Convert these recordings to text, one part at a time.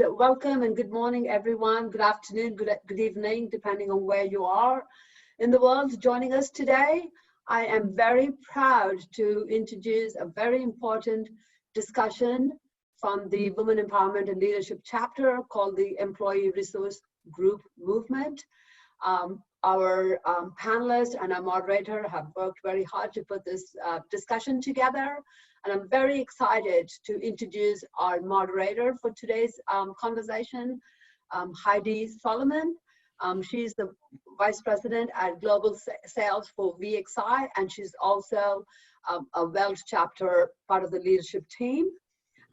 Welcome and good morning, everyone. Good afternoon, good evening, depending on where you are in the world joining us today. I am very proud to introduce a very important discussion from the Women Empowerment and Leadership chapter called the Employee Resource Group Movement. Our panelists and our moderator have worked very hard to put this discussion together. And I'm very excited to introduce our moderator for today's conversation, Heidi Solomon. She's the Vice President at Global Sales for VXI, and she's also a Welsh chapter part of the leadership team.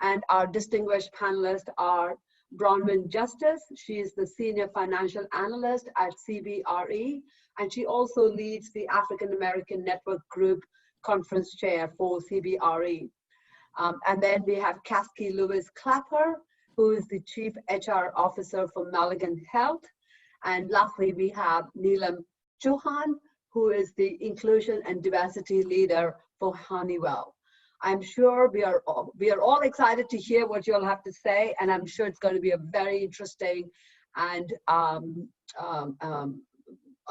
And our distinguished panelists are Bronwyn Justice. She is the Senior Financial Analyst at CBRE, and she also leads the African American Network Group Conference Chair for CBRE. And then we have Caskey Lewis Clapper, who is the Chief HR Officer for Magellan Health. And lastly, we have Neelam Chauhan, who is the Inclusion and Diversity Leader for Honeywell. I'm sure we are all excited to hear what you'll have to say, and I'm sure it's going to be a very interesting and a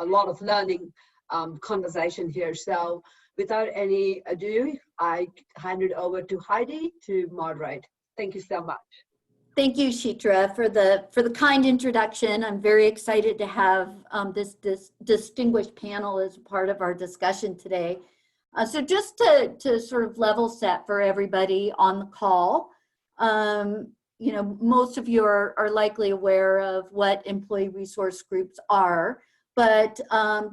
lot of learning conversation here. So without any ado, I hand it over to Heidi to moderate. Thank you so much. Thank you, Shitra, for the kind introduction. I'm very excited to have this distinguished panel as part of our discussion today. So just to sort of level set for everybody on the call, you know, most of you are likely aware of what employee resource groups are, but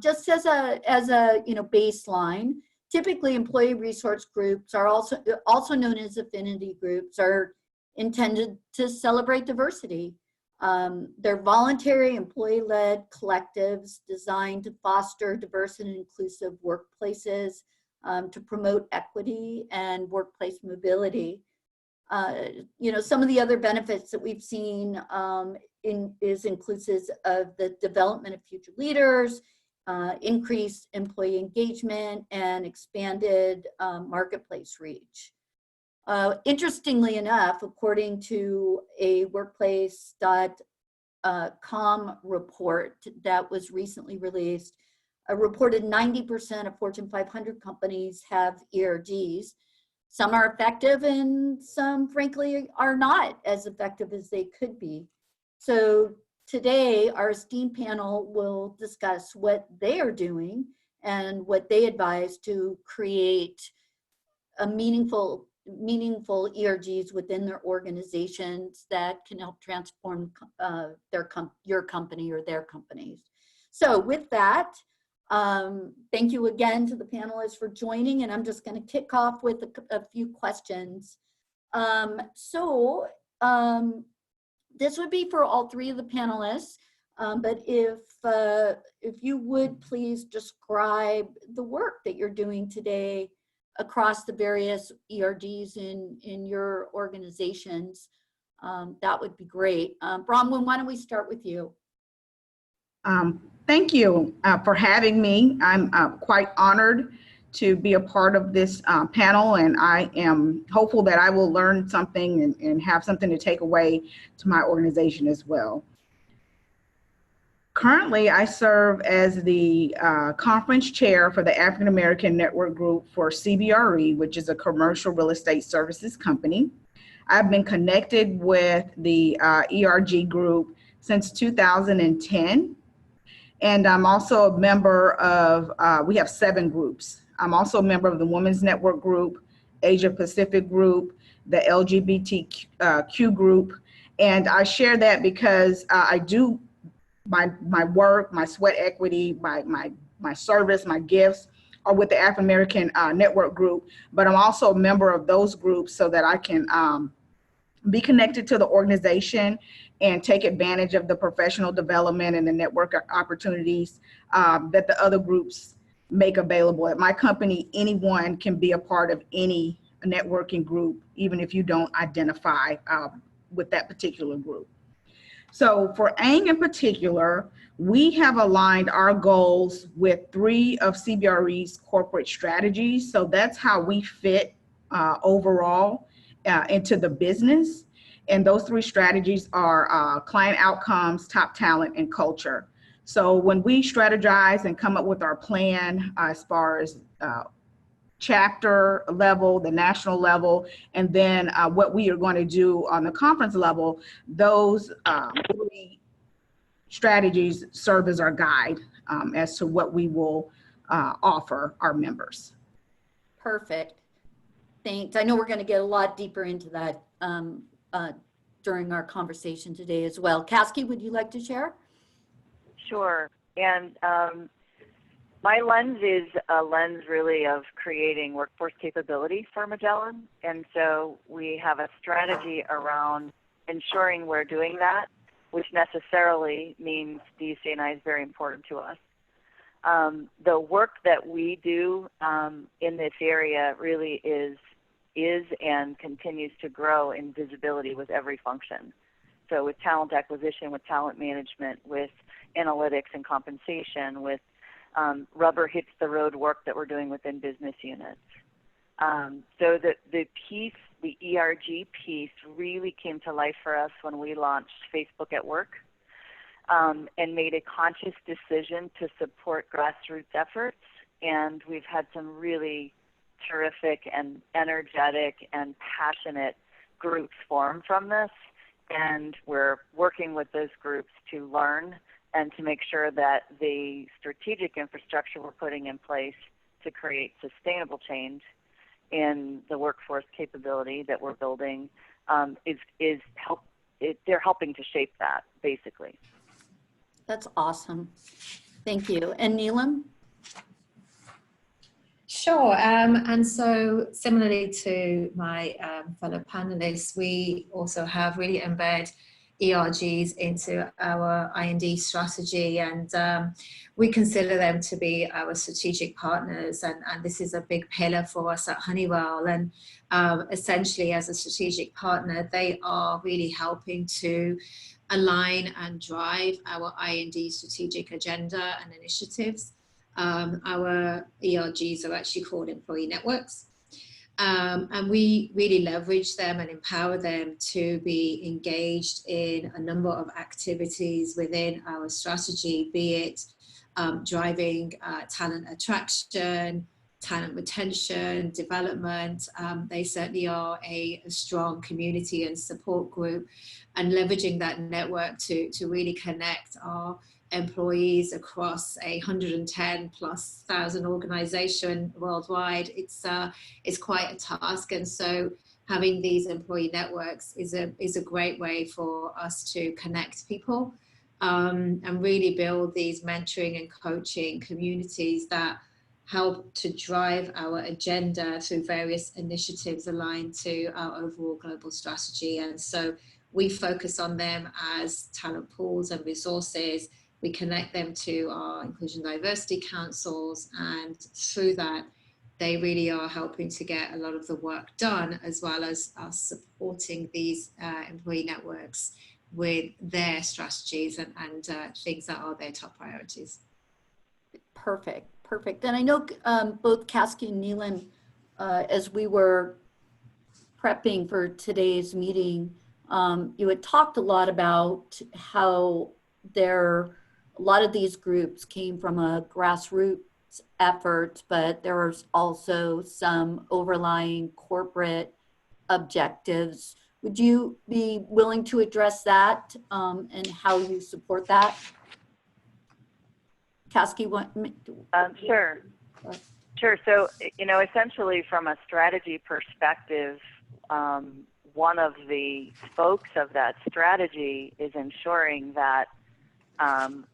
just as a you know, baseline, typically employee resource groups are also known as affinity groups, are intended to celebrate diversity. They're voluntary, employee-led collectives designed to foster diverse and inclusive workplaces, to promote equity and workplace mobility. You know, some of the other benefits that we've seen is inclusive of the development of future leaders, increased employee engagement, and expanded marketplace reach. Interestingly enough, according to a workplace.com report that was recently released, reported 90% of Fortune 500 companies have ERGs. Some are effective and some, frankly, are not as effective as they could be. So today, our esteemed panel will discuss what they are doing and what they advise to create a meaningful ERGs within their organizations that can help transform your company or their companies. So with that, thank you again to the panelists for joining, and I'm just going to kick off with a few questions. This would be for all three of the panelists, but if you would please describe the work that you're doing today across the various ERGs in your organizations, that would be great. Bronwyn, why don't we start with you? Thank you for having me. I'm quite honored to be a part of this panel, and I am hopeful that I will learn something and have something to take away to my organization as well. Currently, I serve as the conference chair for the African American Network Group for CBRE, which is a commercial real estate services company. I've been connected with the ERG group since 2010. And I'm also a member of, we have 7 groups. I'm also a member of the Women's Network Group, Asia Pacific Group, the LGBTQ group. And I share that because I do my work, my sweat equity, my service, my gifts are with the African American Network Group. But I'm also a member of those groups so that I can be connected to the organization and take advantage of the professional development and the network opportunities that the other groups make available. At my company, anyone can be a part of any networking group, even if you don't identify with that particular group. So for ANG in particular, we have aligned our goals with 3 of CBRE's corporate strategies. So that's how we fit overall into the business. And those three strategies are client outcomes, top talent, and culture. So when we strategize and come up with our plan as far as chapter level, the national level, and then what we are going to do on the conference level, those three strategies serve as our guide as to what we will offer our members. Perfect. Thanks. I know we're going to get a lot deeper into that during our conversation today as well. Caskey, would you like to share? Sure. And my lens is a lens really of creating workforce capability for Magellan. And so we have a strategy around ensuring we're doing that, which necessarily means DCNI is very important to us. The work that we do in this area really is and continues to grow in visibility with every function. So with talent acquisition, with talent management, with analytics and compensation, with rubber hits the road work that we're doing within business units. So the piece, the ERG piece, really came to life for us when we launched Facebook at Work and made a conscious decision to support grassroots efforts. And we've had some really terrific and energetic and passionate groups form from this. And we're working with those groups to learn and to make sure that the strategic infrastructure we're putting in place to create sustainable change in the workforce capability that we're building they're helping to shape that, basically. That's awesome. Thank you. And Neelam? Sure. And so similarly to my fellow panelists, we also have really embed ERGs into our I&D strategy, and we consider them to be our strategic partners, and this is a big pillar for us at Honeywell. And essentially, as a strategic partner, they are really helping to align and drive our I&D strategic agenda and initiatives. Our ERGs are actually called employee networks. And we really leverage them and empower them to be engaged in a number of activities within our strategy, be it driving talent attraction, talent retention, development. They certainly are a strong community and support group, and leveraging that network to really connect our employees across 110,000+ organization worldwide. It's quite a task, and so having these employee networks is a great way for us to connect people and really build these mentoring and coaching communities that help to drive our agenda through various initiatives aligned to our overall global strategy. And so we focus on them as talent pools and resources. We connect them to our inclusion diversity councils, and through that, they really are helping to get a lot of the work done, as well as us supporting these employee networks with their strategies and things that are their top priorities. Perfect. And I know both Caskey and Neelam, as we were prepping for today's meeting, you had talked a lot about how a lot of these groups came from a grassroots effort, but there was also some overlying corporate objectives. Would you be willing to address that and how you support that? Caskey, Sure. So, essentially from a strategy perspective, one of the spokes of that strategy is ensuring that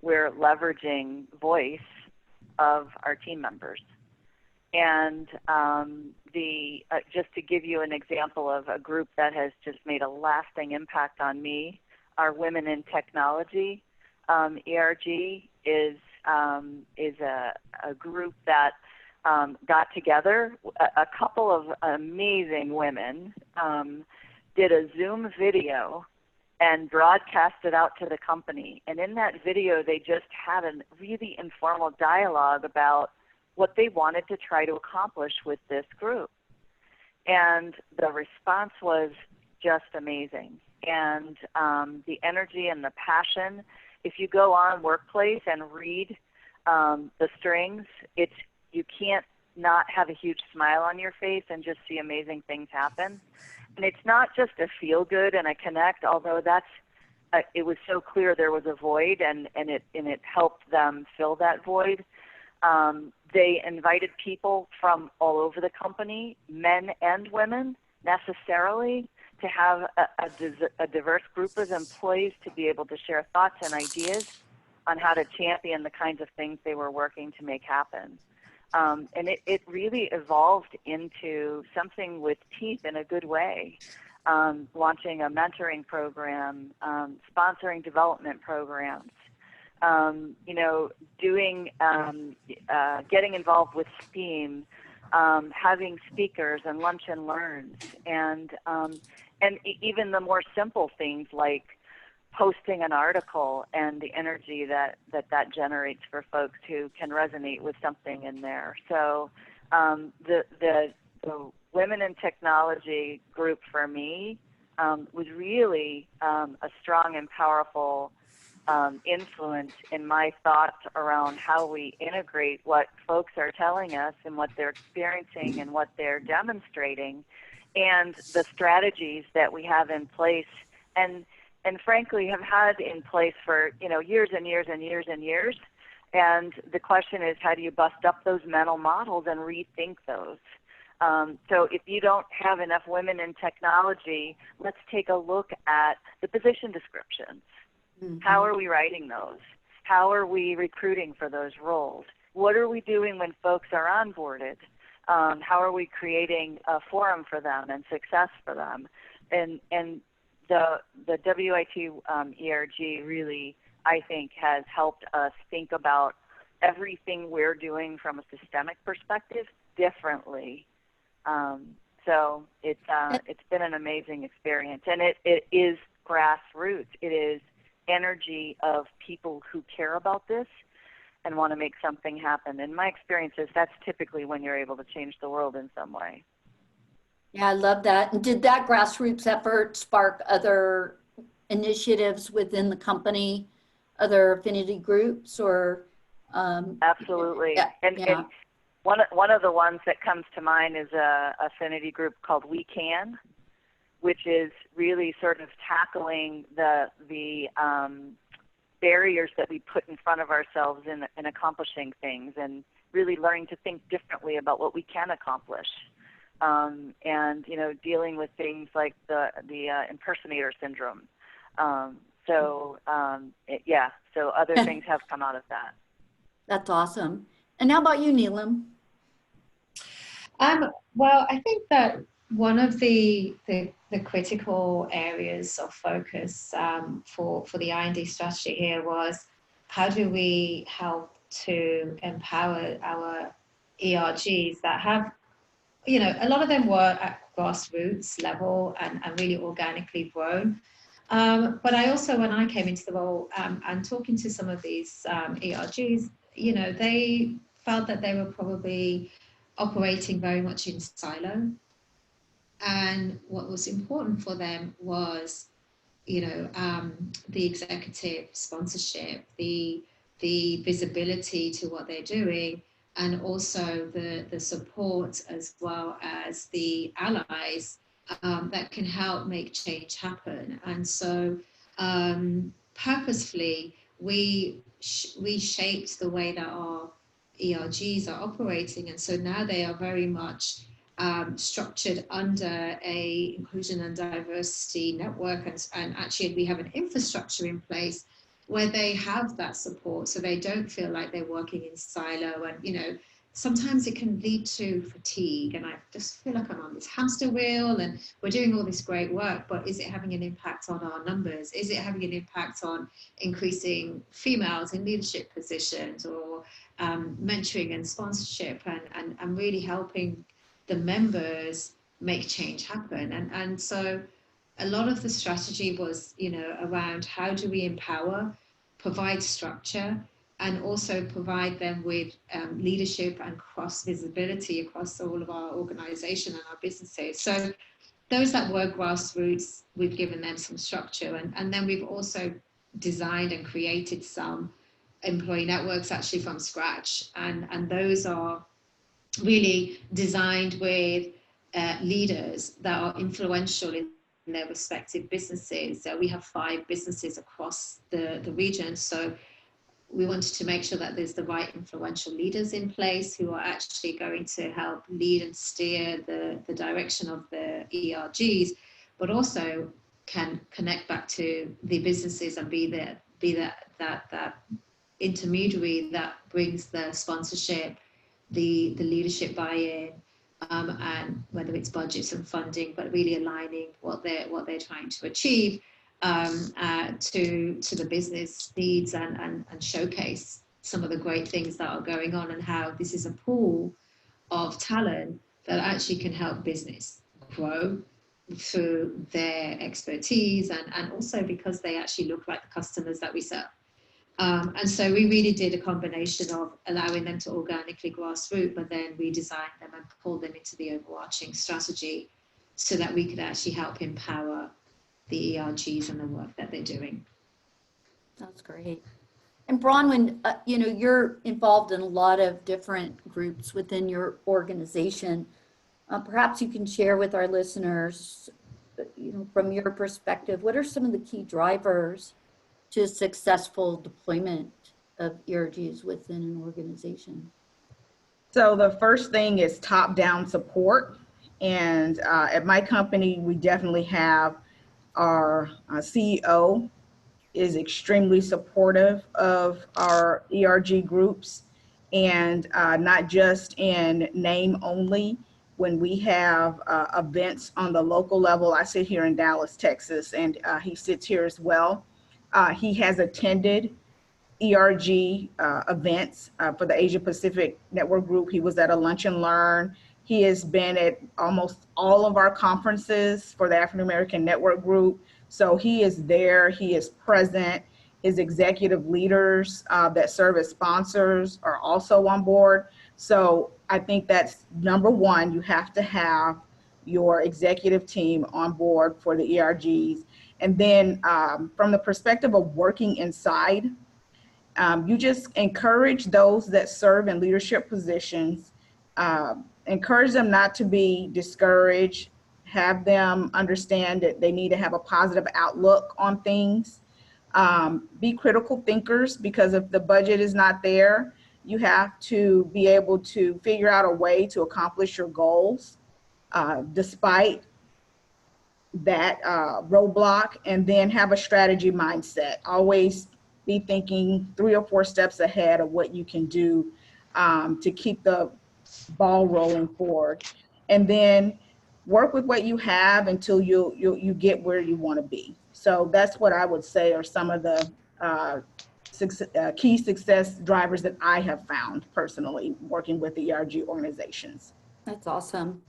we're leveraging voice of our team members. And just to give you an example of a group that has just made a lasting impact on me, our Women in Technology ERG is a group that got together. A couple of amazing women did a Zoom video and broadcast it out to the company. And in that video, they just had a really informal dialogue about what they wanted to try to accomplish with this group. And the response was just amazing. And the energy and the passion, if you go on Workplace and read the strings, you can't not have a huge smile on your face and just see amazing things happen. And it's not just a feel good and a connect, although it was so clear there was a void, and it helped them fill that void. They invited people from all over the company, men and women necessarily, to have a diverse group of employees to be able to share thoughts and ideas on how to champion the kinds of things they were working to make happen. And it really evolved into something with teeth in a good way, launching a mentoring program, sponsoring development programs, getting involved with STEAM, having speakers and lunch and learns, and even the more simple things like posting an article and the energy that generates for folks who can resonate with something in there. So the Women in Technology group for me was really a strong and powerful influence in my thoughts around how we integrate what folks are telling us and what they're experiencing and what they're demonstrating, and the strategies that we have in place and frankly have had in place for years and years and years and years. And the question is, how do you bust up those mental models and rethink those? So if you don't have enough women in technology, let's take a look at the position descriptions. Mm-hmm. How are we writing those? How are we recruiting for those roles? What are we doing when folks are onboarded? How are we creating a forum for them and success for them? And the WIT-ERG really, I think, has helped us think about everything we're doing from a systemic perspective differently. So it's been an amazing experience, and it is grassroots. It is energy of people who care about this and want to make something happen. In my experiences, that's typically when you're able to change the world in some way. Yeah, I love that. And did that grassroots effort spark other initiatives within the company, other affinity groups, or? Absolutely. Yeah, and one of the ones that comes to mind is a affinity group called We Can, which is really sort of tackling the barriers that we put in front of ourselves in accomplishing things, and really learning to think differently about what we can accomplish. And dealing with things like the impersonator syndrome. So other things have come out of that. That's awesome. And how about you, Neelam? Well, I think that one of the critical areas of focus for the I&D strategy here was, how do we help to empower our ERGs that have, a lot of them were at grassroots level and really organically grown. But I also, when I came into the role and talking to some of these ERGs, they felt that they were probably operating very much in silo. And what was important for them was, the executive sponsorship, the visibility to what they're doing, and also the support as well as the allies that can help make change happen. And so purposefully, we shaped the way that our ERGs are operating. And so now they are very much structured under a inclusion and diversity network, and actually we have an infrastructure in place where they have that support, so they don't feel like they're working in silo. And sometimes it can lead to fatigue, and I just feel like I'm on this hamster wheel and we're doing all this great work, but is it having an impact on our numbers? Is it having an impact on increasing females in leadership positions, or mentoring and sponsorship, and really helping the members make change happen? And so a lot of the strategy was, around how do we empower, provide structure, and also provide them with leadership and cross visibility across all of our organization and our businesses. So those that were grassroots, we've given them some structure, and then we've also designed and created some employee networks actually from scratch, and those are really designed with leaders that are influential in their respective businesses. So we have 5 businesses across the region, so we wanted to make sure that there's the right influential leaders in place who are actually going to help lead and steer the direction of the ERGs, but also can connect back to the businesses and be that intermediary that brings the sponsorship, the leadership buy-in, and whether it's budgets and funding, but really aligning what they're trying to achieve to the business needs, and showcase some of the great things that are going on, and how this is a pool of talent that actually can help business grow through their expertise, and also because they actually look like the customers that we serve. And so we really did a combination of allowing them to organically grassroots, but then we designed them and pulled them into the overarching strategy so that we could actually help empower the ERGs and the work that they're doing. That's great. And Bronwyn, you're involved in a lot of different groups within your organization. Perhaps you can share with our listeners, from your perspective, what are some of the key drivers to successful deployment of ERGs within an organization? So the first thing is top-down support. And at my company, we definitely have our CEO is extremely supportive of our ERG groups, and not just in name only. When we have events on the local level, I sit here in Dallas, Texas, and he sits here as well. He has attended ERG events for the Asia Pacific Network Group. He was at a Lunch and Learn. He has been at almost all of our conferences for the African American Network Group. So he is there, he is present. His executive leaders that serve as sponsors are also on board. So I think that's number one, you have to have your executive team on board for the ERGs. And then from the perspective of working inside, you just encourage those that serve in leadership positions, encourage them not to be discouraged, have them understand that they need to have a positive outlook on things, be critical thinkers, because if the budget is not there, you have to be able to figure out a way to accomplish your goals despite that roadblock, and then have a strategy mindset. Always be thinking 3 or 4 steps ahead of what you can do to keep the ball rolling forward, and then work with what you have until you get where you want to be. So that's what I would say are some of the key success drivers that I have found personally working with the ERG organizations. That's awesome.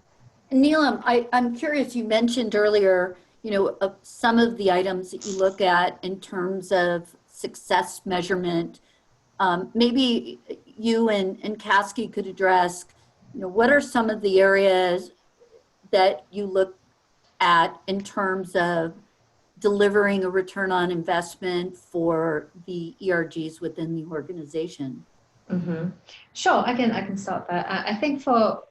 And Neelam, I'm curious, you mentioned earlier, some of the items that you look at in terms of success measurement. Maybe you and Caskey could address, what are some of the areas that you look at in terms of delivering a return on investment for the ERGs within the organization? Mm-hmm. Sure, I can start there. I think from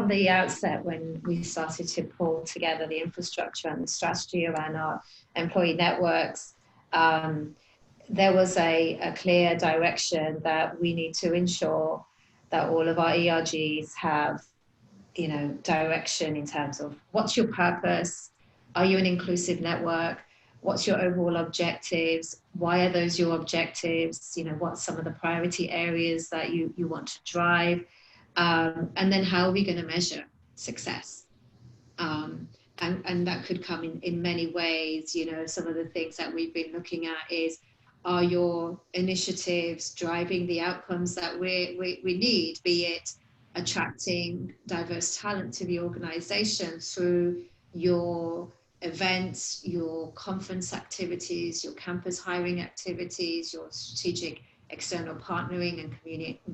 the outset, when we started to pull together the infrastructure and the strategy around our employee networks, there was a clear direction that we need to ensure that all of our ERGs have, direction in terms of what's your purpose, are you an inclusive network, what's your overall objectives, why are those your objectives, what's some of the priority areas that you want to drive, and then how are we going to measure success? And that could come in many ways. Some of the things that we've been looking at is, are your initiatives driving the outcomes that we need, be it attracting diverse talent to the organization through your events, your conference activities, your campus hiring activities, your strategic external partnering and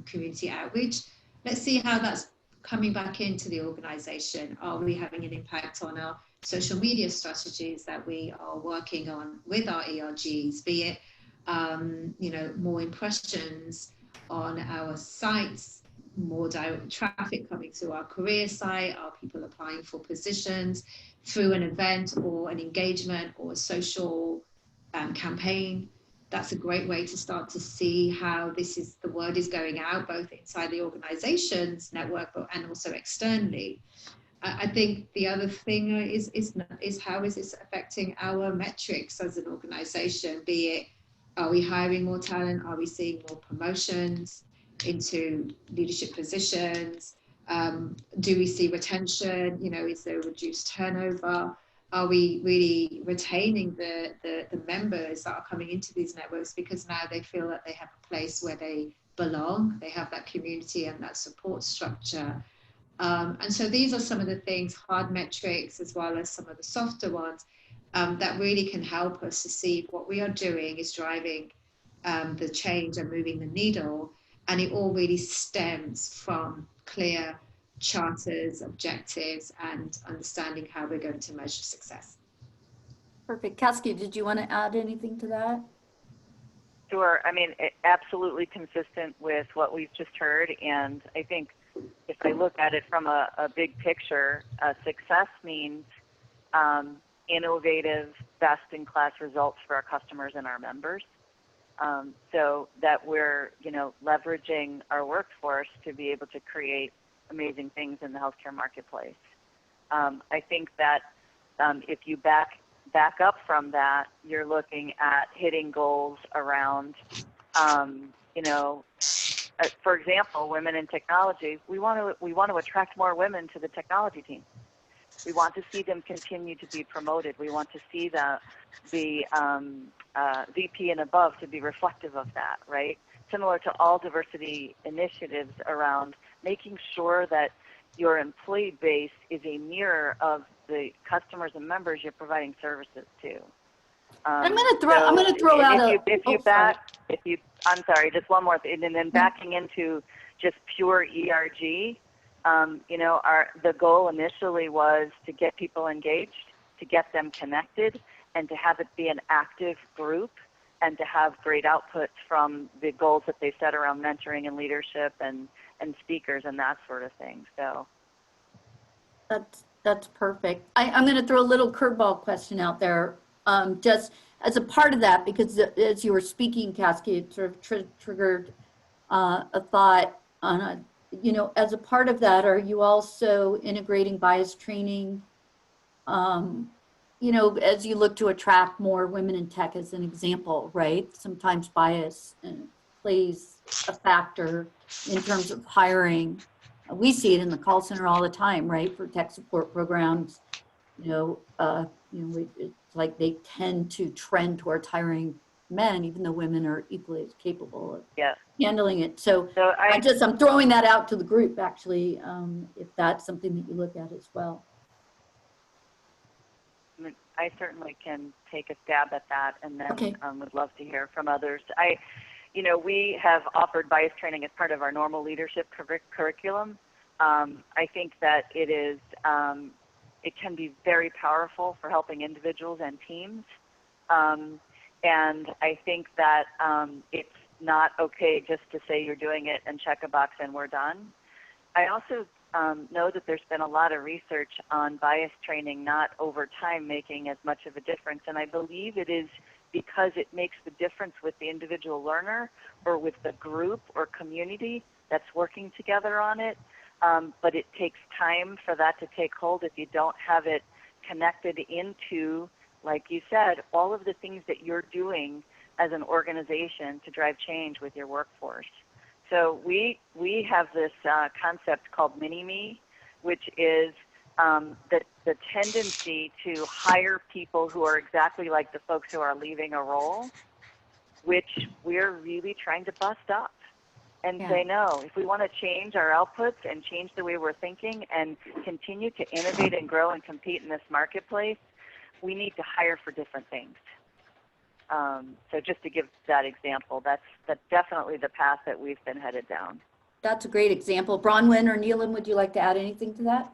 community outreach. Let's see how that's coming back into the organization? Are we having an impact on our social media strategies that we are working on with our ERGs, be it, more impressions on our sites, more direct traffic coming through our career site? Are people applying for positions through an event or an engagement or a social campaign? That's a great way to start to see how the word is going out, both inside the organization's network and also externally. I think the other thing is how is this affecting our metrics as an organization? Be it, are we hiring more talent? Are we seeing more promotions into leadership positions? Do we see retention? Is there reduced turnover? Are we really retaining the members that are coming into these networks because now they feel that they have a place where they belong, they have that community and that support structure? And so these are some of the things, hard metrics, as well as some of the softer ones, that really can help us to see if what we are doing is driving the change and moving the needle. And it all really stems from clear charters, objectives, and understanding how we're going to measure success. Perfect. Caskey, did you want to add anything to that? Sure. I mean, absolutely consistent with what we've just heard. And I think if I look at it from a big picture, success means innovative, best-in-class results for our customers and our members. So that we're, leveraging our workforce to be able to create amazing things in the healthcare marketplace. I think that if you back up from that, you're looking at hitting goals around, for example, women in technology. We want to attract more women to the technology team. We want to see them continue to be promoted. We want to see the VP and above to be reflective of that, right? Similar to all diversity initiatives around making sure that your employee base is a mirror of the customers and members you're providing services to. I'm going to throw out I'm sorry, just one more thing, and then backing into just pure ERG, the goal initially was to get people engaged, to get them connected, and to have it be an active group, and to have great outputs from the goals that they set around mentoring and leadership and speakers and that sort of thing. So that's perfect. I'm going to throw a little curveball question out there, just as a part of that, because as you were speaking, Caskey, it sort of triggered a thought on as a part of that, are you also integrating bias training? As you look to attract more women in tech, as an example, right? Sometimes bias plays a factor in terms of hiring. We see it in the call center all the time, right? For tech support programs, it's like they tend to trend towards hiring men, even though women are equally as capable of handling it. So I'm throwing that out to the group, actually, if that's something that you look at as well. I certainly can take a stab at that, and then would love to hear from others. We have offered bias training as part of our normal leadership curriculum. I think that it can be very powerful for helping individuals and teams. And I think that it's not okay just to say you're doing it and check a box and we're done. I also know that there's been a lot of research on bias training not over time making as much of a difference, and I believe it is because it makes the difference with the individual learner or with the group or community that's working together on it, but it takes time for that to take hold if you don't have it connected into, like you said, all of the things that you're doing as an organization to drive change with your workforce. So we have this concept called Mini-Me, which is the tendency to hire people who are exactly like the folks who are leaving a role, which we're really trying to bust up and say, no, if we want to change our outputs and change the way we're thinking and continue to innovate and grow and compete in this marketplace, we need to hire for different things. So just to give that example, that's definitely the path that we've been headed down. That's a great example. Bronwyn or Neelam, would you like to add anything to that?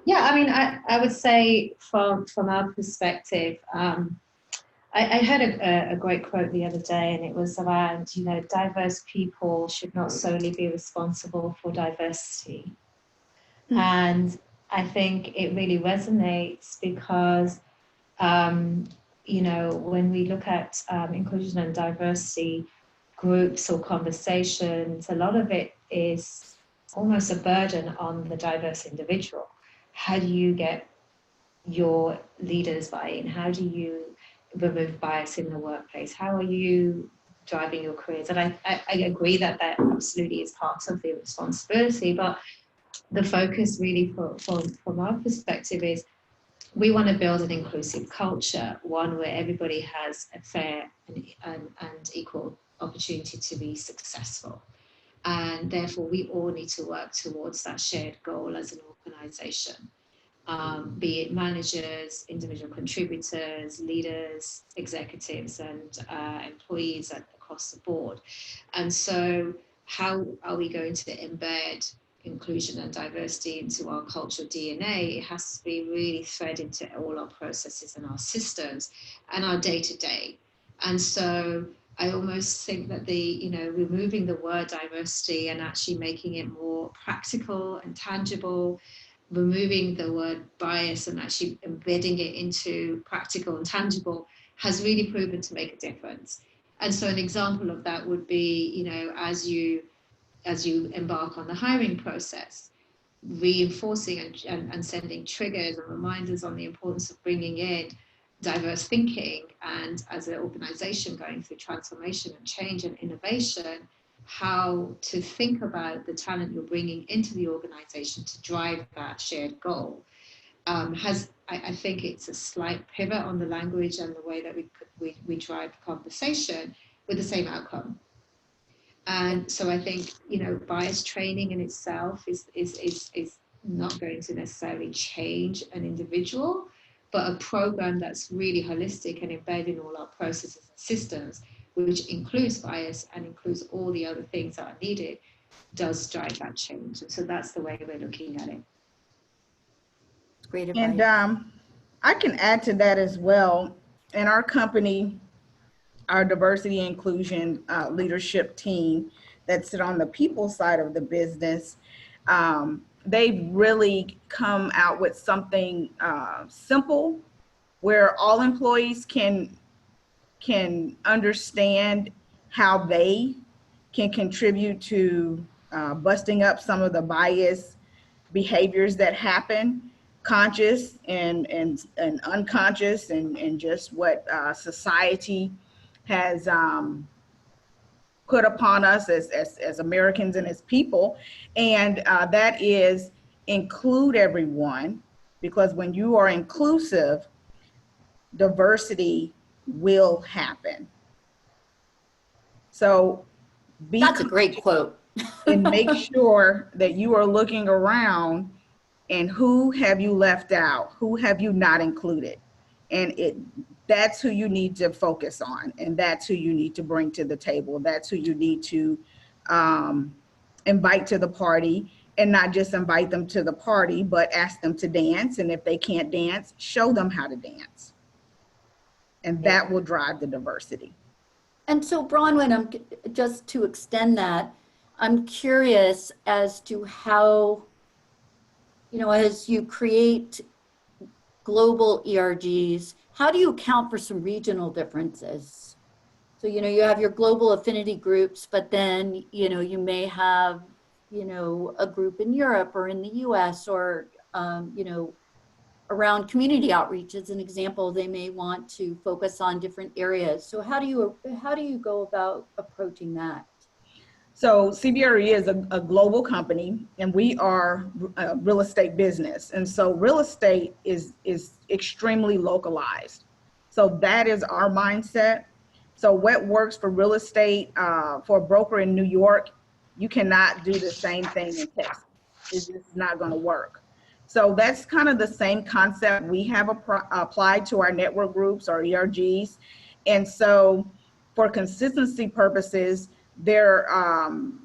Yeah, I mean, I would say from our perspective, I heard a great quote the other day, and it was around, you know, diverse people should not solely be responsible for diversity. And I think it really resonates because, you know, when we look at inclusion and diversity groups or conversations, a lot of it is almost a burden on the diverse individual. How do you get your leaders buy-in? How do you remove bias in the workplace? How are you driving your careers? And I agree that that absolutely is part of the responsibility, but the focus really from our perspective is we want to build an inclusive culture, one where everybody has a fair and equal opportunity to be successful. And therefore, we all need to work towards that shared goal as an organization. Be it managers, individual contributors, leaders, executives, and employees across the board. And so how are we going to embed inclusion and diversity into our cultural DNA? It has to be really threaded into all our processes and our systems and our day-to-day. And so I almost think that removing the word diversity and actually making it more practical and tangible, removing the word bias and actually embedding it into practical and tangible has really proven to make a difference. And so an example of that would be, you know, as you embark on the hiring process, reinforcing and sending triggers and reminders on the importance of bringing in diverse thinking, and as an organization going through transformation and change and innovation, how to think about the talent you're bringing into the organization to drive that shared goal. I think it's a slight pivot on the language and the way that we drive the conversation with the same outcome. And so I think, you know, bias training in itself is not going to necessarily change an individual, but a program that's really holistic and embedded in all our processes and systems, which includes bias and includes all the other things that are needed, does drive that change. And so that's the way we're looking at it. Great advice. And I can add to that as well. In our company, our diversity and inclusion leadership team that sit on the people side of the business, they've really come out with something simple where all employees can understand how they can contribute to busting up some of the bias behaviors that happen, conscious and unconscious, and just what society has put upon us as Americans and as people. And that is include everyone, because when you are inclusive, diversity will happen. So that's a great quote. And make sure that you are looking around and who have you left out? Who have you not included? And that's who you need to focus on, and that's who you need to bring to the table. That's who you need to invite to the party, and not just invite them to the party, but ask them to dance. And if they can't dance, show them how to dance. And that will drive the diversity. And so, Bronwyn, just to extend that, I'm curious as to how, you know, as you create global ERGs, how do you account for some regional differences? So, you know, you have your global affinity groups, but then, you know, you may have, you know, a group in Europe or in the US, or, you know, around community outreach as an example, they may want to focus on different areas. So how do you go about approaching that? So CBRE is a global company, and we are a real estate business. And so real estate is extremely localized. So that is our mindset. So what works for real estate for a broker in New York, you cannot do the same thing in Texas. It's just not going to work. So that's kind of the same concept we have applied to our network groups or ERGs. And so for consistency purposes, There,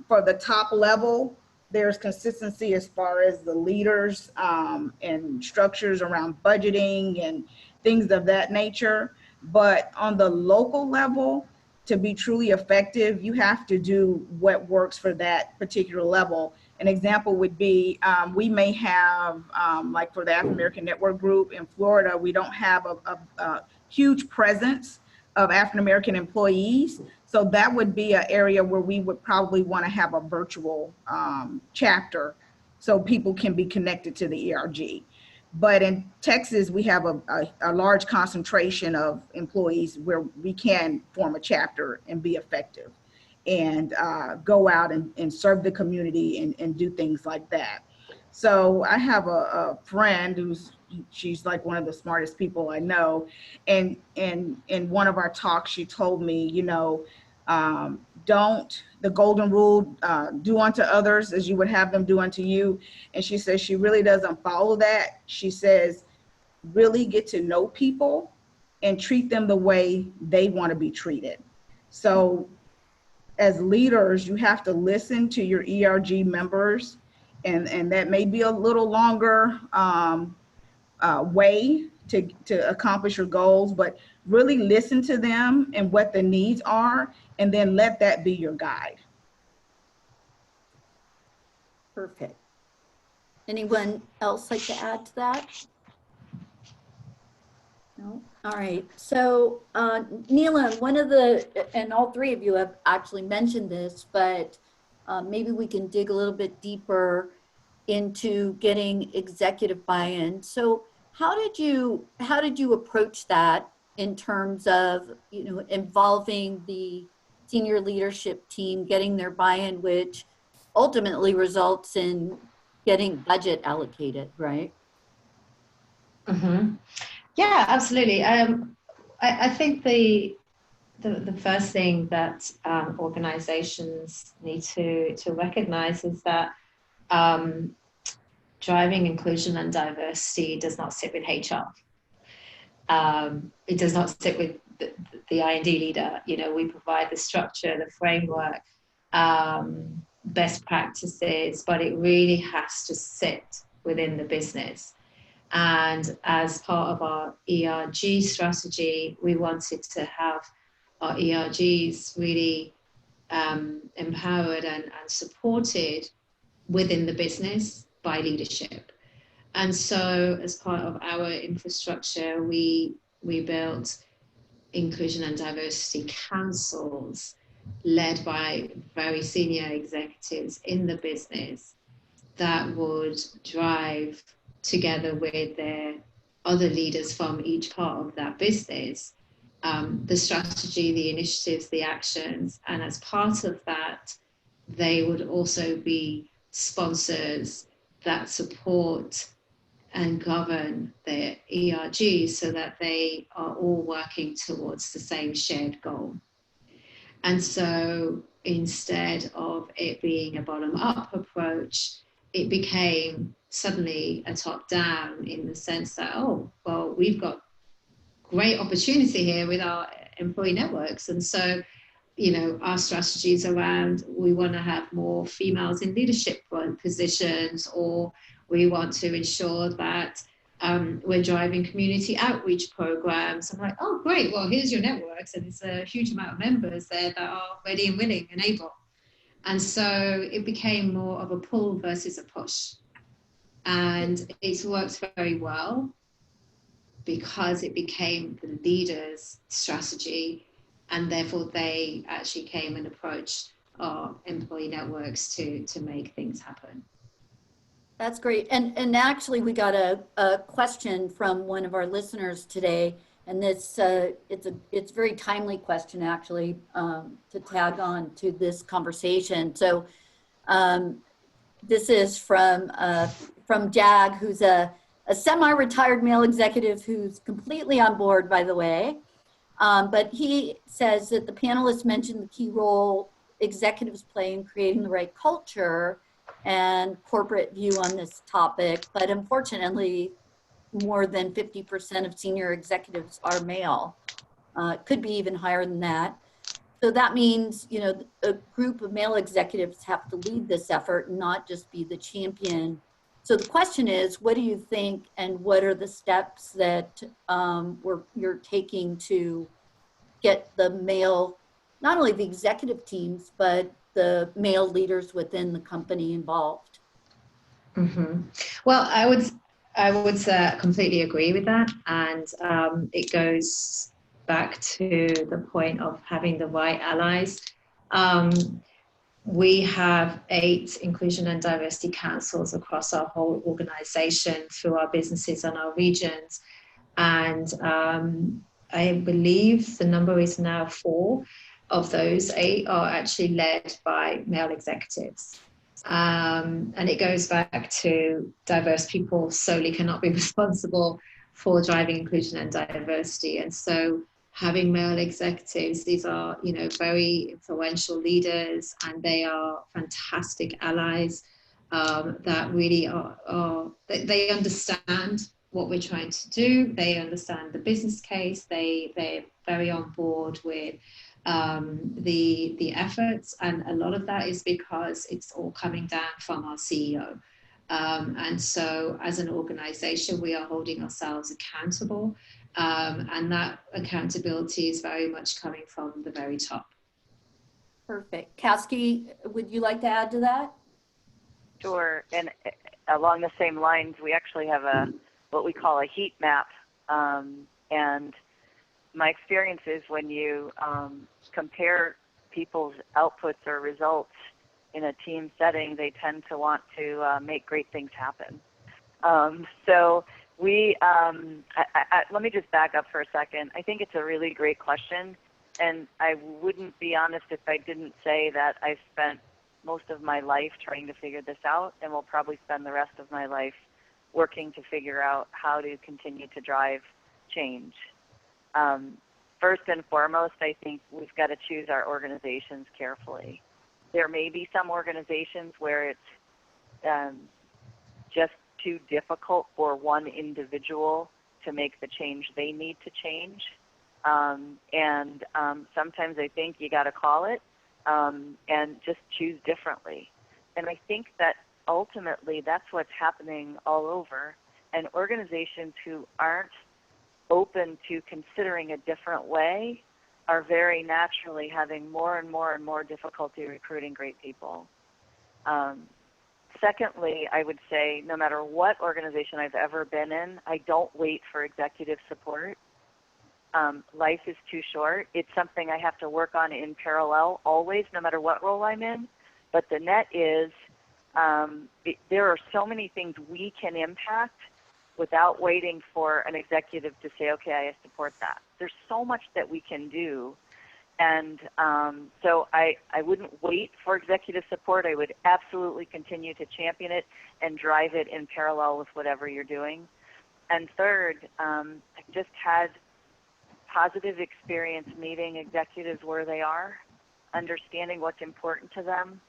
for the top level, there's consistency as far as the leaders and structures around budgeting and things of that nature. But on the local level, to be truly effective, you have to do what works for that particular level. An example would be, we may have, like for the African American Network Group in Florida, we don't have a huge presence of African American employees. So that would be an area where we would probably want to have a virtual chapter so people can be connected to the ERG. But in Texas, we have a large concentration of employees where we can form a chapter and be effective and go out and serve the community and do things like that. So I have a friend she's like one of the smartest people I know. And in one of our talks, she told me, you know, the golden rule, do unto others as you would have them do unto you. And she says she really doesn't follow that. She says, really get to know people and treat them the way they want to be treated. So as leaders, you have to listen to your ERG members, and that may be a little longer way to accomplish your goals, but really listen to them and what the needs are, and then let that be your guide. Perfect. Anyone else like to add to that? No? All right. So Neelam, one of the, and all three of you have actually mentioned this, but maybe we can dig a little bit deeper into getting executive buy-in. So how did you approach that in terms of, you know, involving the senior leadership team, getting their buy-in, which ultimately results in getting budget allocated, right? Mm-hmm. Yeah, absolutely. I think the first thing that organizations need to recognize is that driving inclusion and diversity does not sit with HR. It does not sit with the I&D leader. You know, we provide the structure, the framework, best practices, but it really has to sit within the business. And as part of our ERG strategy, we wanted to have our ERGs really empowered and supported within the business by leadership. And so as part of our infrastructure, we built inclusion and diversity councils led by very senior executives in the business that would drive together with their other leaders from each part of that business, the strategy, the initiatives, the actions. And as part of that, they would also be sponsors that support and govern their ERGs so that they are all working towards the same shared goal. And so instead of it being a bottom-up approach, it became suddenly a top-down in the sense that, oh, well, we've got great opportunity here with our employee networks. And so, you know, our strategies around, we want to have more females in leadership positions, or we want to ensure that we're driving community outreach programs. I'm like, oh, great. Well, here's your networks. And it's a huge amount of members there that are ready and willing and able. And so it became more of a pull versus a push. And it's worked very well because it became the leader's strategy, and therefore they actually came and approached our employee networks to make things happen. That's great. And actually we got a question from one of our listeners today, and this it's a very timely question actually to tag on to this conversation. So this is from Jag, who's a semi-retired male executive who's completely on board, by the way. But he says that the panelists mentioned the key role executives play in creating the right culture and corporate view on this topic. But unfortunately, more than 50% of senior executives are male. Could be even higher than that. So that means, you know, a group of male executives have to lead this effort and not just be the champion. So the question is, what do you think, and what are the steps that you're taking to get the male, not only the executive teams, but the male leaders within the company involved? Mm-hmm. Well, I would completely agree with that, and it goes back to the point of having the right allies. We have 8 inclusion and diversity councils across our whole organization through our businesses and our regions, and I believe the number is now 4 of those 8 are actually led by male executives. And it goes back to diverse people solely cannot be responsible for driving inclusion and diversity. And so having male executives, these are, you know, very influential leaders, and they are fantastic allies that really they understand what we're trying to do. They understand the business case. They're very on board with the efforts, and a lot of that is because it's all coming down from our CEO. And so as an organization, we are holding ourselves accountable, and that accountability is very much coming from the very top. Perfect. Kasky, would you like to add to that? Sure. And along the same lines, we actually have what we call a heat map. And my experience is when you compare people's outputs or results in a team setting, they tend to want to make great things happen. So let me just back up for a second. I think it's a really great question, and I wouldn't be honest if I didn't say that I've spent most of my life trying to figure this out, and will probably spend the rest of my life working to figure out how to continue to drive change. First and foremost, I think we've got to choose our organizations carefully. There may be some organizations where it's just too difficult for one individual to make the change they need to change. And sometimes I think you got to call it and just choose differently. And I think that ultimately that's what's happening all over. And organizations who aren't open to considering a different way are very naturally having more and more and more difficulty recruiting great people. Secondly, I would say no matter what organization I've ever been in, I don't wait for executive support. Life is too short. It's something I have to work on in parallel always, no matter what role I'm in. But the net is there are so many things we can impact without waiting for an executive to say, okay, I support that. There's so much that we can do. And so I wouldn't wait for executive support. I would absolutely continue to champion it and drive it in parallel with whatever you're doing. And third, I just had positive experience meeting executives where they are, understanding what's important to them,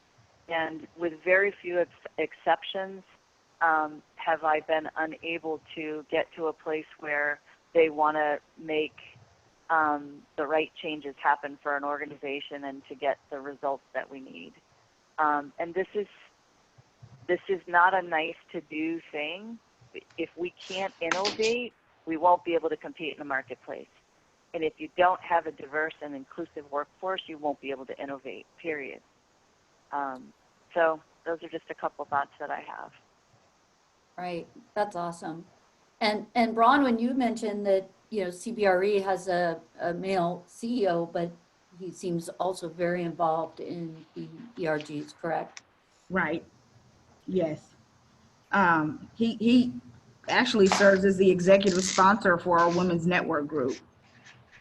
and with very few exceptions, have I been unable to get to a place where they want to make the right changes happen for an organization and to get the results that we need. And this is not a nice to do thing. If we can't innovate, we won't be able to compete in the marketplace. And if you don't have a diverse and inclusive workforce, you won't be able to innovate, period. So those are just a couple thoughts that I have. Right, that's awesome. And Bronwyn, you mentioned that, you know, CBRE has a male CEO, but he seems also very involved in the ERGs, correct? Right. Yes. He actually serves as the executive sponsor for our Women's Network Group.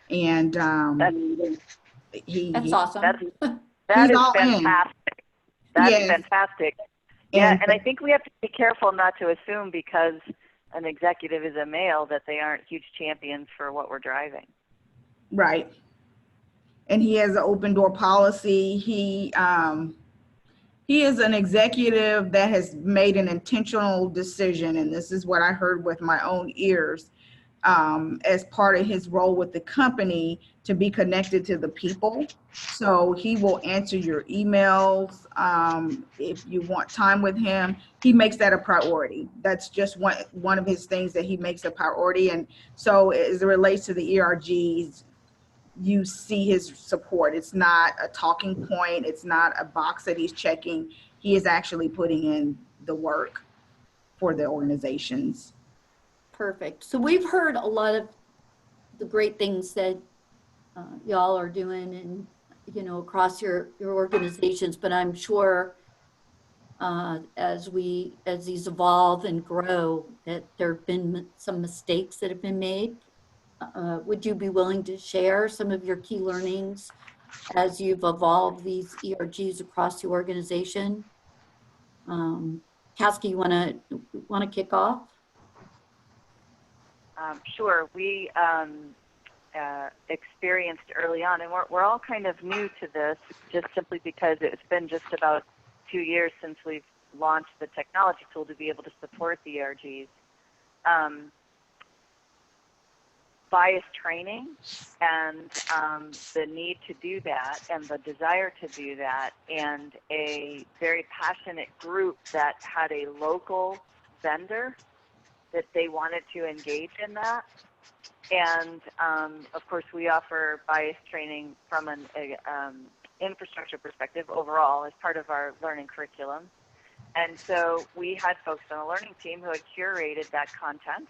And That's awesome. That is all fantastic. In. That's yes. fantastic. Yeah, and I think we have to be careful not to assume because an executive is a male that they aren't huge champions for what we're driving. Right. And he has an open door policy. He is an executive that has made an intentional decision, and this is what I heard with my own ears, as part of his role with the company to be connected to the people. So he will answer your emails. If you want time with him, he makes that a priority. That's just one of his things that he makes a priority. And so as it relates to the ERGs, you see his support. It's not a talking point. It's not a box that he's checking. He is actually putting in the work for the organizations. Perfect. So we've heard a lot of the great things that y'all are doing and, you know, across your organizations, but I'm sure as these evolve and grow, that there have been some mistakes that have been made. Would you be willing to share some of your key learnings as you've evolved these ERGs across the organization? Caskey, you want to kick off? Sure. We experienced early on, and we're all kind of new to this, just simply because it's been just about 2 years since we've launched the technology tool to be able to support the ERGs. Bias training and the need to do that and the desire to do that, and a very passionate group that had a local vendor that they wanted to engage in that. And of course, we offer bias training from an infrastructure perspective overall as part of our learning curriculum. And so we had folks on the learning team who had curated that content,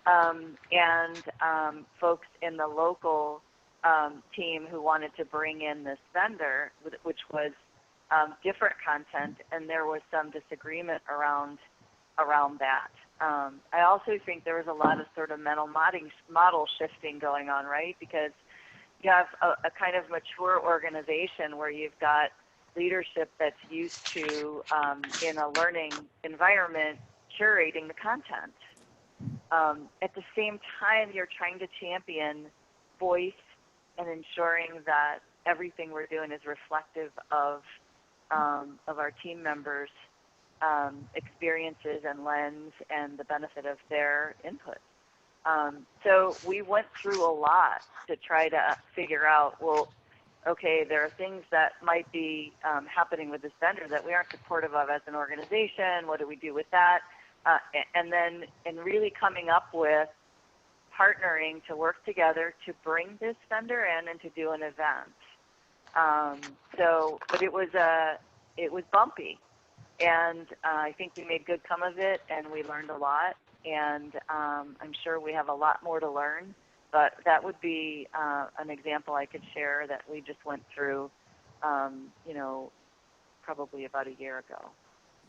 and folks in the local team who wanted to bring in this vendor, which was different content, and there was some disagreement around that. I also think there was a lot of sort of mental model shifting going on, right? Because you have a kind of mature organization where you've got leadership that's used to, in a learning environment, curating the content. At the same time, you're trying to champion voice and ensuring that everything we're doing is reflective of our team members' experiences and lens and the benefit of their input. So we went through a lot to try to figure out, well, okay, there are things that might be happening with this vendor that we aren't supportive of as an organization. What do we do with that? And then really coming up with partnering to work together to bring this vendor in and to do an event. But it was bumpy. And I think we made good come of it, and we learned a lot. And I'm sure we have a lot more to learn. But that would be an example I could share that we just went through, probably about a year ago.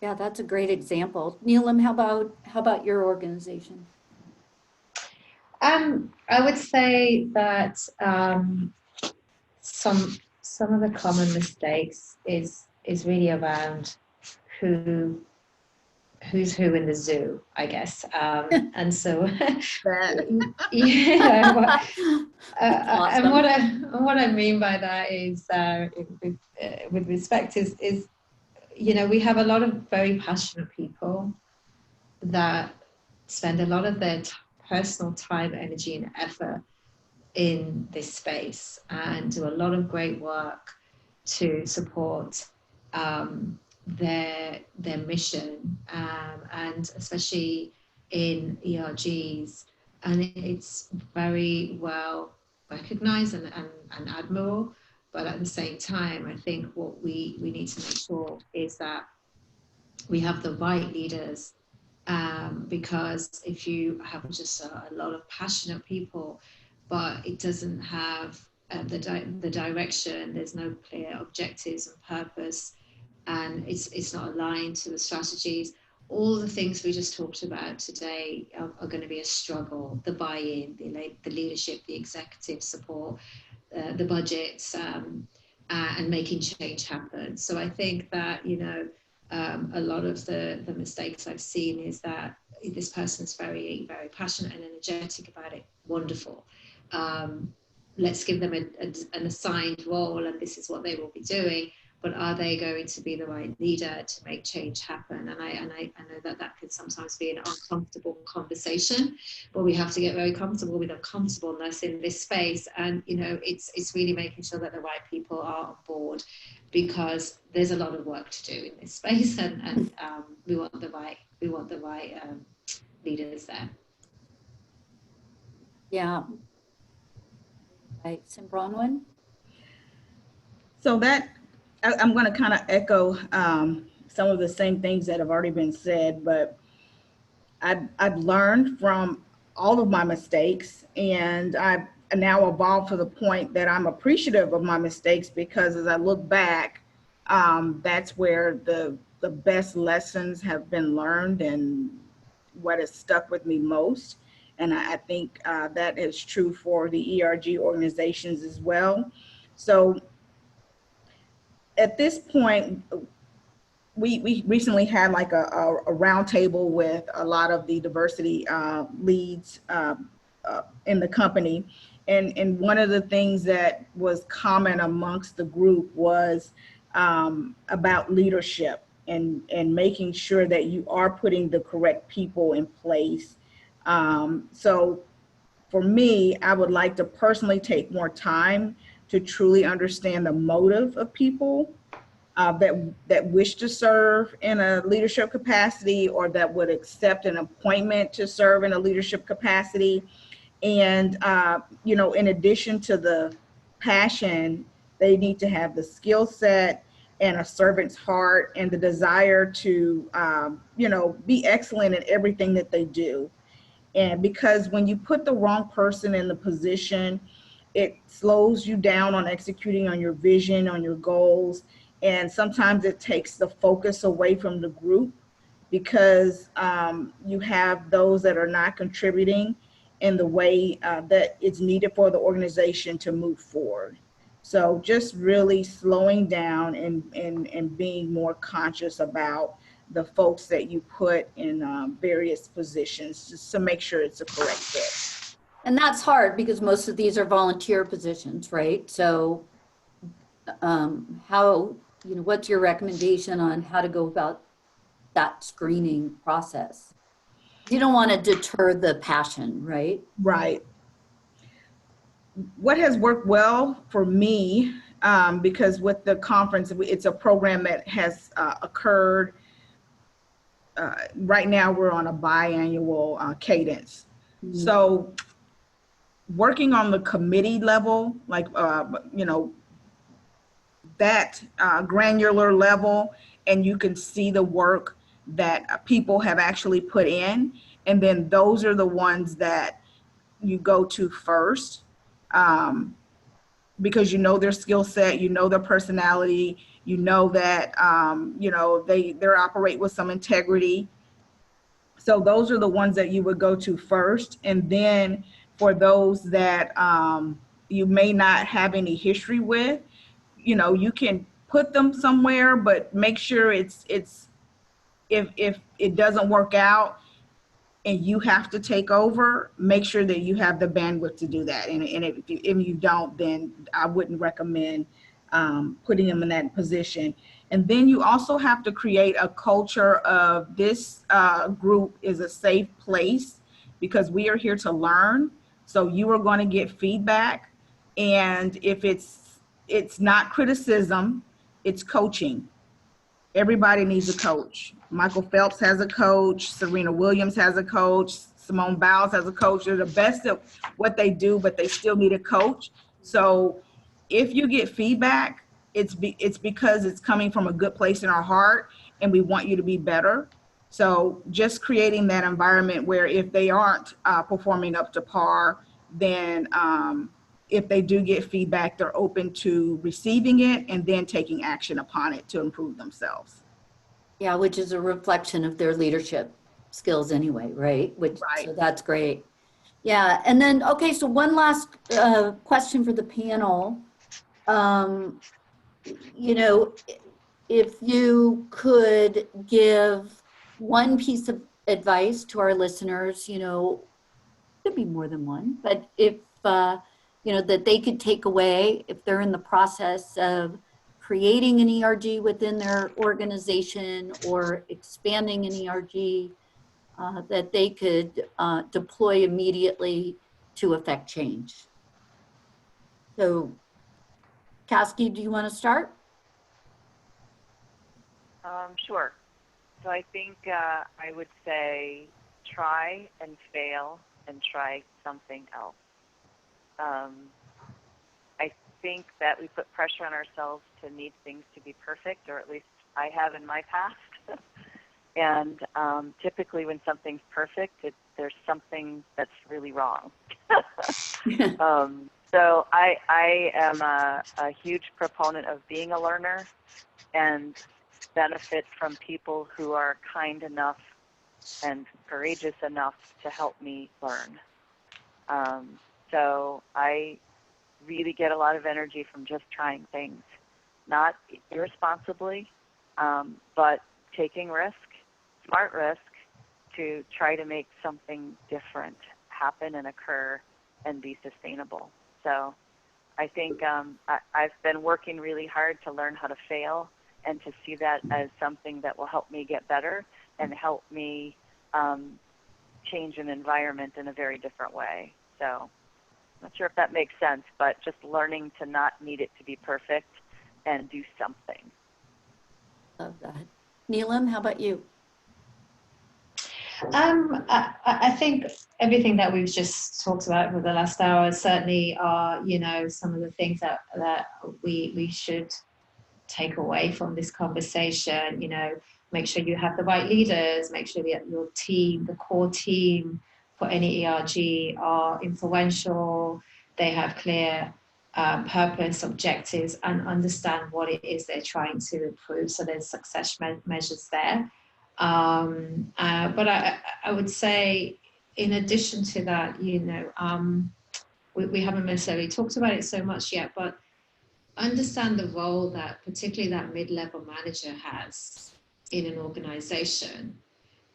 Yeah, that's a great example. Neelam, how about your organization? I would say that some of the common mistakes is really around who's who in the zoo, I guess. And so, yeah. Awesome. And what I mean by that is, with respect, is we have a lot of very passionate people that spend a lot of their personal time, energy, and effort in this space and do a lot of great work to support their mission, and especially in ERGs. And it's very well recognized and admirable. But at the same time, I think what we need to make sure is that we have the right leaders, because if you have just a lot of passionate people, but it doesn't have the direction, there's no clear objectives and purpose, and it's not aligned to the strategies, all the things we just talked about today are going to be a struggle. The buy-in, the leadership, the executive support, the budgets, and making change happen. So I think that, a lot of the mistakes I've seen is that this person's very, very passionate and energetic about it. Wonderful. Let's give them an assigned role, and this is what they will be doing. but are they going to be the right leader to make change happen? And I know that that could sometimes be an uncomfortable conversation, but we have to get very comfortable with uncomfortableness in this space. And, you know, it's really making sure that the right people are on board, because there's a lot of work to do in this space, and we want the right leaders there. Yeah. Right, Sim Bronwyn? So that, I'm going to kind of echo some of the same things that have already been said, but I've learned from all of my mistakes, and I've now evolved to the point that I'm appreciative of my mistakes, because as I look back, that's where the best lessons have been learned and what has stuck with me most. And I think that is true for the ERG organizations as well. So at this point, we recently had like a round table with a lot of the diversity leads in the company. And one of the things that was common amongst the group was about leadership and making sure that you are putting the correct people in place. So for me, I would like to personally take more time to truly understand the motive of people that wish to serve in a leadership capacity, or that would accept an appointment to serve in a leadership capacity. And, you know, in addition to the passion, they need to have the skill set and a servant's heart and the desire to, you know, be excellent in everything that they do. And because when you put the wrong person in the position, it slows you down on executing on your vision, on your goals. And sometimes it takes the focus away from the group, because you have those that are not contributing in the way that it's needed for the organization to move forward. So just really slowing down and being more conscious about the folks that you put in various positions, just to make sure it's a correct fit. And that's hard because most of these are volunteer positions, right? So how, you know, what's your recommendation on how to go about that screening process? You don't want to deter the passion, right? Right. What has worked well for me, because with the conference, it's a program that has occurred. Right now we're on a biannual cadence. Mm-hmm. So working on the committee level, like, you know, that granular level, and you can see the work that people have actually put in. And then those are the ones that you go to first, because you know their skill set, you know their personality, you know that, you know, they operate with some integrity. So those are the ones that you would go to first. And then for those that you may not have any history with, you know, you can put them somewhere, but make sure it's if it doesn't work out and you have to take over, make sure that you have the bandwidth to do that. And if you don't, then I wouldn't recommend putting them in that position. And then you also have to create a culture of this group is a safe place, because we are here to learn. So you are going to get feedback. And if it's not criticism, it's coaching. Everybody needs a coach. Michael Phelps has a coach. Serena Williams has a coach. Simone Biles has a coach. They're the best at what they do, but they still need a coach. So if you get feedback, it's because it's coming from a good place in our heart, and we want you to be better. So just creating that environment where if they aren't performing up to par, then if they do get feedback, they're open to receiving it and then taking action upon it to improve themselves. Yeah, which is a reflection of their leadership skills anyway, right? Right. So that's great. Yeah, and then, okay, so one last question for the panel. You know, if you could give one piece of advice to our listeners, you know, could be more than one, but if, you know, that they could take away if they're in the process of creating an ERG within their organization or expanding an ERG that they could deploy immediately to affect change. So, Caskey, do you want to start? Sure. So I think I would say try and fail and try something else. I think that we put pressure on ourselves to need things to be perfect, or at least I have in my past. And typically when something's perfect, there's something that's really wrong. So I am a huge proponent of being a learner and benefit from people who are kind enough and courageous enough to help me learn. So I really get a lot of energy from just trying things, not irresponsibly, but taking risk, smart risk, to try to make something different happen and occur and be sustainable. So I think I've been working really hard to learn how to fail and to see that as something that will help me get better and help me change an environment in a very different way. So I'm not sure if that makes sense, but just learning to not need it to be perfect and do something. Love that. Neelam, how about you? I think everything that we've just talked about for the last hour certainly are, you know, some of the things that we should take away from this conversation. You know, make sure you have the right leaders, make sure that your team, the core team for any ERG are influential, they have clear purpose, objectives, and understand what it is they're trying to improve, so there's success measures there. But I would say, in addition to that, you know, we haven't necessarily talked about it so much yet, but understand the role that particularly that mid-level manager has in an organization,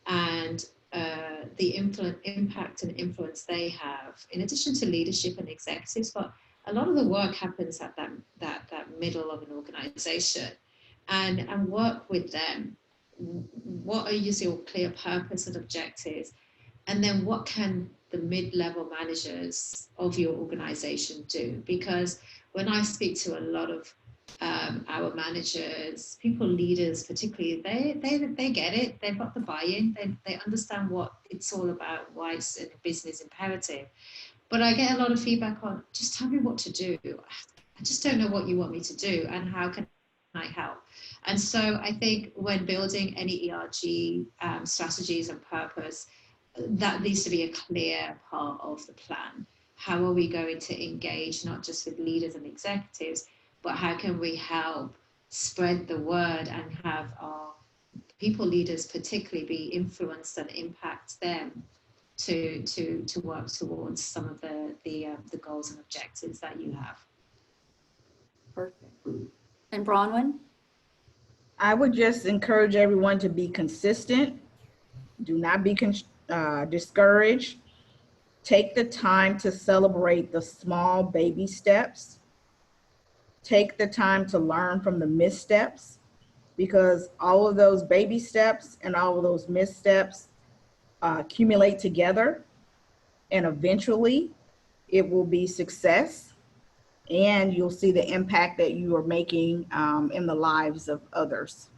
and the impact and influence they have, in addition to leadership and executives. But a lot of the work happens at that middle of an organization, and work with them. What are your clear purpose and objectives? And then what can the mid-level managers of your organization do? Because when I speak to a lot of our managers, people leaders particularly, they get it. They've got the buy-in. They understand what it's all about, why it's a business imperative. But I get a lot of feedback on, just tell me what to do. I just don't know what you want me to do, and how can I help? And so I think when building any ERG strategies and purpose, that needs to be a clear part of the plan. How are we going to engage not just with leaders and executives, but how can we help spread the word and have our people leaders particularly be influenced and impact them to work towards some of the goals and objectives that you have. Perfect. And Bronwyn? I would just encourage everyone to be consistent. Do not be discouraged. Take the time to celebrate the small baby steps. Take the time to learn from the missteps, because all of those baby steps and all of those missteps accumulate together, and eventually it will be success, and you'll see the impact that you are making in the lives of others.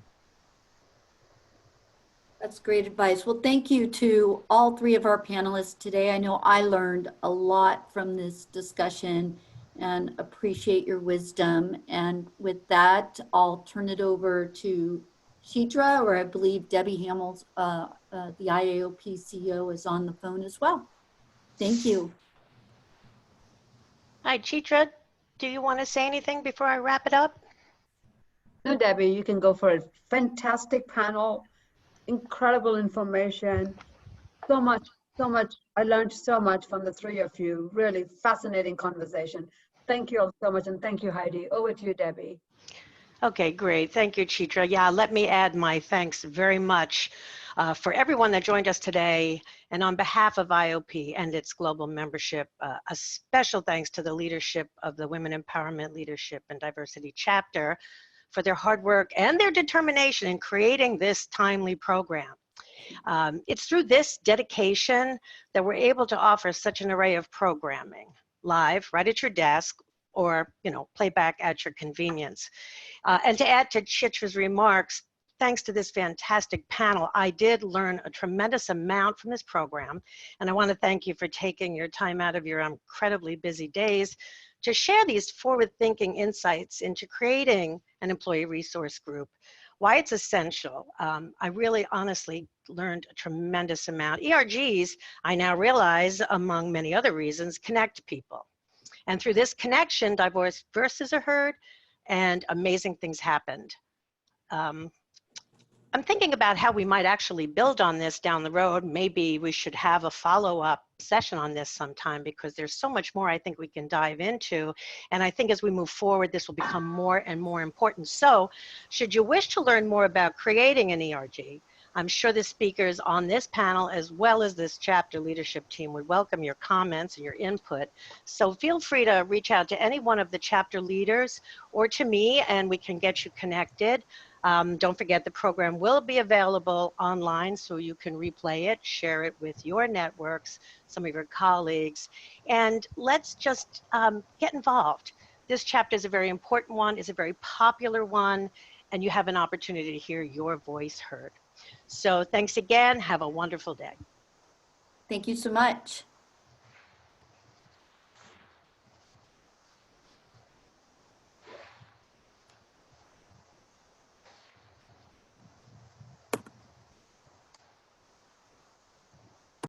That's great advice. Well, thank you to all three of our panelists today. I know I learned a lot from this discussion and appreciate your wisdom. And with that, I'll turn it over to Shidra, or I believe Debbie Hamels, the IAOP CEO, is on the phone as well. Thank you. Hi, Chitra. Do you want to say anything before I wrap it up? No, Debbie, you can go for it. Fantastic panel, incredible information, so much. I learned so much from the three of you. Really fascinating conversation. Thank you all so much, and thank you, Heidi. Over to you, Debbie. Okay, great. Thank you, Chitra. Yeah, let me add my thanks very much for everyone that joined us today. And on behalf of IOP and its global membership, a special thanks to the leadership of the Women Empowerment Leadership and Diversity Chapter for their hard work and their determination in creating this timely program. It's through this dedication that we're able to offer such an array of programming, live, right at your desk, or playback at your convenience. And to add to Chitra's remarks, thanks to this fantastic panel, I did learn a tremendous amount from this program. And I want to thank you for taking your time out of your incredibly busy days to share these forward-thinking insights into creating an employee resource group. Why it's essential. I really honestly learned a tremendous amount. ERGs, I now realize, among many other reasons, connect people. And through this connection, diverse voices are heard and amazing things happened. I'm thinking about how we might actually build on this down the road. Maybe we should have a follow-up session on this sometime, because there's so much more I think we can dive into. And I think as we move forward, this will become more and more important. So should you wish to learn more about creating an ERG, I'm sure the speakers on this panel, as well as this chapter leadership team, would welcome your comments and your input. So feel free to reach out to any one of the chapter leaders or to me, and we can get you connected. Don't forget, the program will be available online, so you can replay it, share it with your networks, some of your colleagues, and let's just get involved. This chapter is a very important one, it's a very popular one, and you have an opportunity to hear your voice heard. So thanks again, have a wonderful day. Thank you so much.